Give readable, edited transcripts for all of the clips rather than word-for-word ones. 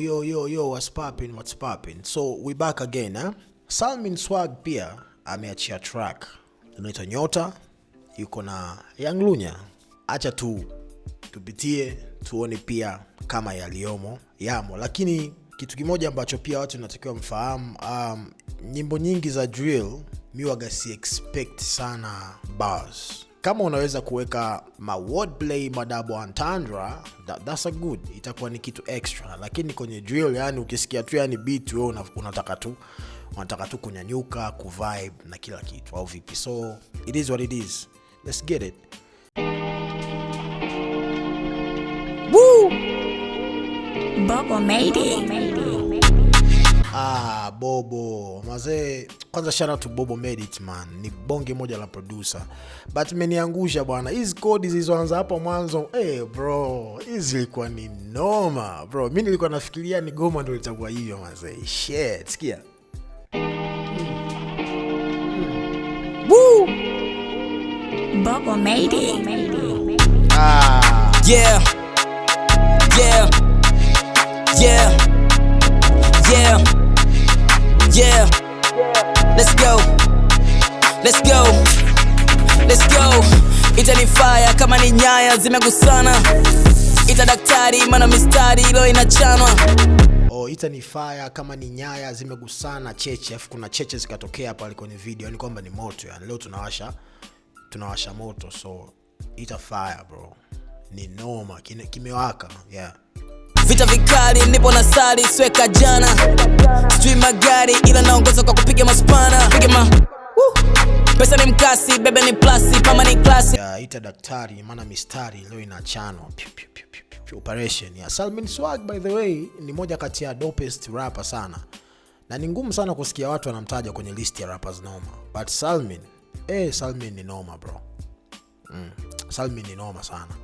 Yo, what's poppin? So we back again, huh? Salmin Swag pia ameachia track inaitwa Nyota, yuko na Young Lunya. Acha tupitie tuone pia kama yamo, lakini kitu kimoja ambacho pia watu wanatakiwa mfahamu, nyimbo nyingi za drill miwaga si expect sana bars. Kama unaweza kuweka ma wordplay, ma double entendre, that's a good, itakuwa ni kitu extra. Lakini kwenye drill, yani ukisikia tu yani beat wewe unataka tu kunyanyuka, kuvibe na kila kitu au vipi. So it is what it is. Let's get it. Woo! Bobo made it. Bobo mazee, kwanza shout out to Bobo made it man, ni bonge moja la producer, but meniangusha bwana. Hizi kodi zilizoanza hapo mwanzo, bro, hizi zilikuwa ni noma bro. Mimi nilikuwa nafikiria ni goma ndio litakuwa hivyo mazee. Shit, sikia. Woo! Bobo made it. Yeah. Let's go. Itani fire kama ni nyaya zimegusana. Ita daktari mana mistari ilo inachanwa. Itani fire kama ni nyaya zimegusana cheche. Afu kuna cheche zikatokea hapa kwenye video. Yani kwamba ni moto yani. Leo tunawasha moto. So ita fire bro. Ni noma, kimewaka, yeah. Vita vikali nipo na sali sweka jana. Sijui magari ila naongoza kwa kupiga maspana. Pesa ni mkasi, bebe ni plasi, kama ni klasi. Ita daktari, mana mistari leo inachano. Operation ya Salmin Swag, by the way, ni moja kati ya dopest rapper sana. Na ni ngumu sana kusikia watu wanamtaja kwenye list ya rappers noma. But Salmin ni noma bro. Salmin ni noma sana.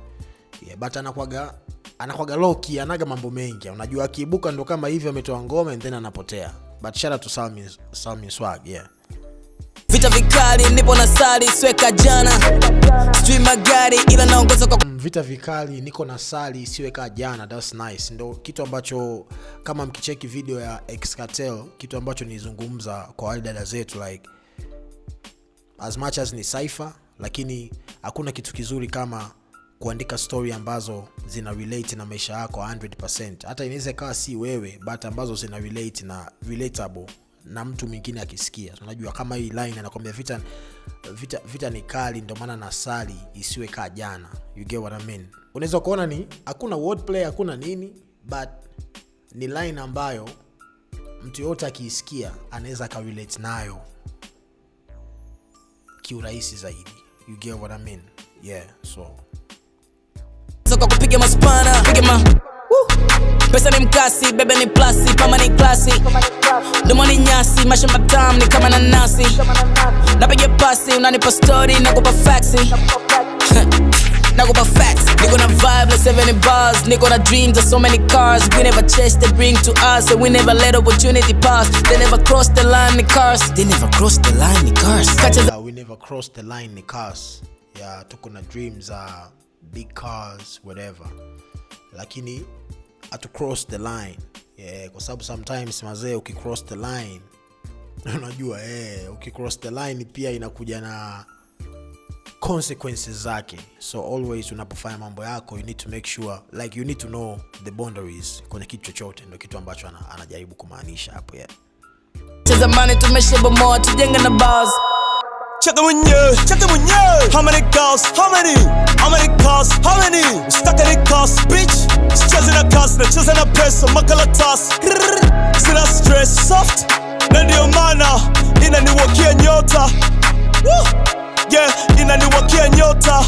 Yeah, but anakuaga low-key, anaga mambo mengi. Unajua akiibuka ndo kama hivi ametoa ngoma and then anapotea. But shout out to Salmin Swag, yeah. Vita vikali nipo na sali sweka jana. Sijui magari ila naongoza kwa vita vikali niko na sali siweka jana. That's nice. Ndo kitu ambacho kama mkicheki video ya X-Cartel, kitu ambacho nizungumza kwa wale dada zetu, like as much as ni cypher, lakini hakuna kitu kizuri kama kuandika story ambazo zina relate na maisha yako 100%. Hata inaweza kawa si wewe, but ambazo zina relate na relatable na mtu mwingine akisikia. Unajua kama hii line anakuambia vita ni kali ndio maana na sali isiwe kaa jana. You get what I mean? Unaweza kuona ni hakuna wordplay, hakuna nini, but ni line ambayo mtu yote akisikia anaweza ka relate nayo kiurahisi zaidi. You get what I mean? Yeah, so kwa kupiga maspana, pesa ni mkasi, bebe ni plasi, kama ni klasi. Domo ni nyasi, mashamba tamu ni kama nanasi. Napiga pasi, unanipa story, nakupa faxi. Nakupa facts, niko na vibe like 70 bars. Niko na dreams of so many cars. We never chase, they bring to us. And we never let opportunity pass. They never cross the line, ni cars. We never cross the line, ni cars. Yeah, tuko na dreams, big cars, whatever. Lakini atu cross the line. Yeah, kwa sababu sometimes mazee ukicross the line unajua ukicross the line pia inakuja na consequences zake. So always unapofanya mambo yako you need to make sure, like you need to know the boundaries kwenye kitu chochote. Ndio kitu ambacho anajaribu kumaanisha hapo, yeah. Zamani tumesheba moa tujenga na bars. Check it when you. How many girls? How many cars? How many? Stuck in the cars, bitch. Chasing a cars, chasing a peso, makalatas. Sina stress, soft. Ndio maana inaniwakia nyota. Yeah, inaniwakia nyota.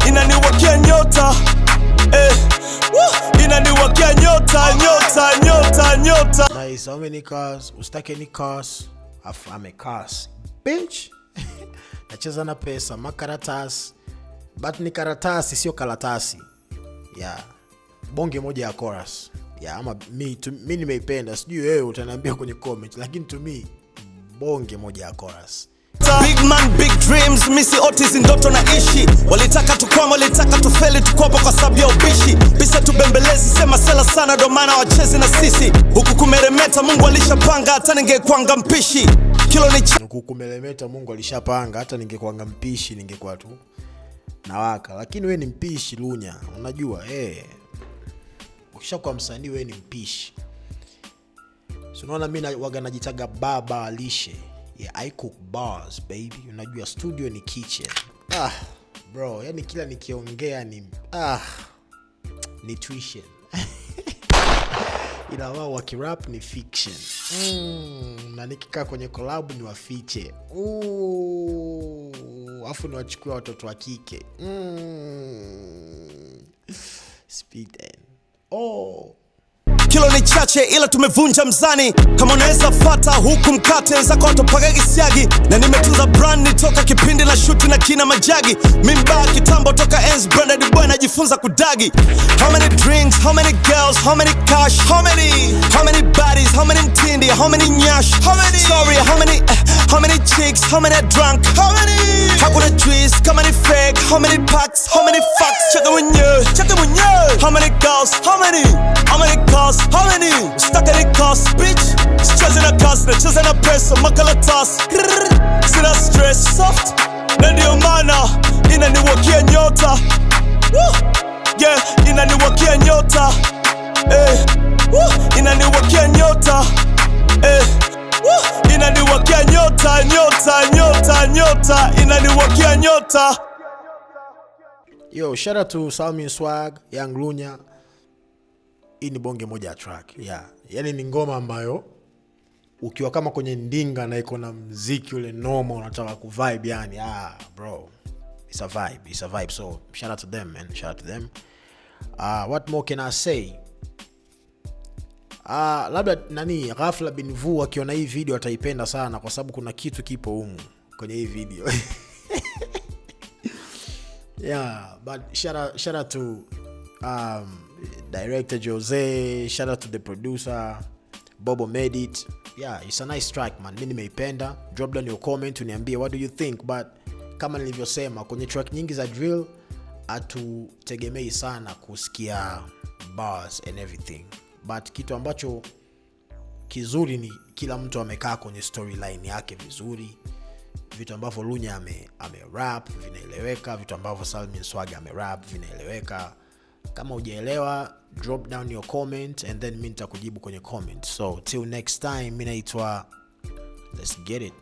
Inaniwakia nyota. Inaniwakia nyota. Nice. How many cars? Ustake any cars? I'm a cars, bitch. Nacheza na pesa, makaratasi. But ni karatasi, sio karatasi. Yeah. Bonge moja ya chorus. Yeah, ama mimi nimeipenda. Sijui wewe utaniambia kwenye comment, lakini to me bonge moja ya chorus. nyota. Big man, big dreams, misi Otis ndoto na ishi. Walitaka tukwama, walitaka tufeli, tukopo kwa sababu ya ubishi. Bisa tubembelezi, sema sela sana, ndo maana wachezi na sisi. Huku kumeremeta, Mungu alishapanga, hata ningekwanga mpishi. Kilo ni huku kumeremeta, Mungu alishapanga, hata ningekwanga mpishi, ningekuwa tu na waka. Lakini we ni mpishi Lunya, unajua ukishakuwa msanii we ni mpishi. So unaona mimi waga najitaga baba lishe. Yeah, I cook bars baby. Unajua studio ni kitchen. Bro, yani kila nikiongea ni nutrition. Ila wao wakirap ni fiction. Na nikikaa kwenye collab ni wafiche. Afu ni wachukue watoto wa kike. Speed end. Kilo ni chache ila tumevunja mzani. Kama unaweza fata huku mkate zako watopaga gisiagi. Na nimetunza brand nitoka kipindi na shuti na kina majagi. Mimba kitambo toka ends branded boy najifunza kudagi. How many drinks, how many girls, how many cash, how many bodies, how many mtindi, how many nyash, how many chicks, how many drunk, hakuna juice, kama ni fake, how many packs, how many fucks, chaka mwenyewe, how many girls, how many cars, how many, stuck in the cars, bitch, sicheze na cars, nacheze na pesa, makalatasi, sina stress, soft, na ndio maana, inaniwakia nyota, yeah, inaniwakia nyota, inaniwakia nyota, inaniwakia nyota, inaniwakia nyota. Yo, shout out to Salmin Swag, Young Lunya. Hii ni bonge moja ya track. Yeah. Yani ni ngoma ambayo ukiwa kama kwenye ndinga na iko na muziki ule normal unataka kuvibe yani. Bro. It's a vibe. So, shout out to them, man. Shout out to them. What more can I say? Labda Ghafla bin Vu akiona hii video ataipenda sana kwa sababu kuna kitu kipo humu kwenye hii video. Yeah, but shout out to director Jose, shout out to the producer Bobo made it. Yeah, it's a nice track man. Mimi nimeipenda. Drop down your comment uniambie what do you think, but kama nilivyosema kwenye track nyingi za drill hatutegemei sana kusikia bars and everything. But kitu ambacho kizuri ni kila mtu amekaa kwenye storyline yake vizuri. Vitu ambavyo Lunya ame-rap vinaeleweka, vitu ambavyo Salmin Swag ame-rap vinaeleweka. Kama hujaelewa, drop down your comment and then mimi nitakujibu kwenye comment. So till next time, mimi naitwa Let's Get It.